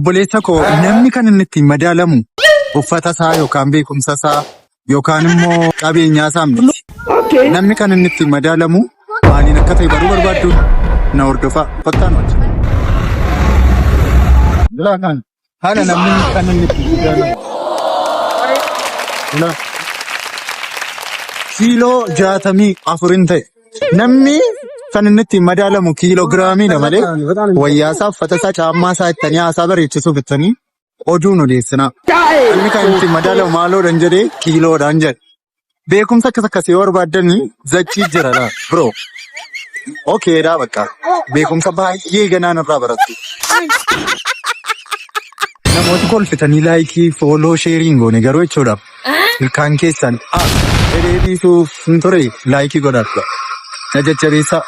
Obboleessa koo namni kan inni ittiin madaalamu uffata isaa yookaan beekumsa isaa yookaan immoo qabeenyaa isaa miti. Namni kan inni ittiin madaalamu maaliin akka ta'e baruu barbaaddu na hordofaa fakkaan hojjeta. Bilaakaan haala namni kan inni ittiin madaalamu. Kiiloo 64 ta'e namni kan inni ittiin madaalamu kiiloogiraamiidha malee wayyaasaa uffata isaa caammaa isaa ittanii haasaa bareechisuuf ittanii oduun odeessinaa. Namni kan ittiin madaalamu maaloodhaan jedhee kiiloodhaan jedhe. Beekumsa akkasii yoo barbaaddanii zachii jira laa bro. Okeedhaa bakka beekumsa baay'ee ganaan irraa barattu. Namooti kolfitanii laayikii fooloo sheeriin goone garuu jechuudhaaf ilkaan keessan dheedhiisuuf hin ture laayikii godhadha. Na jajjabeessaa.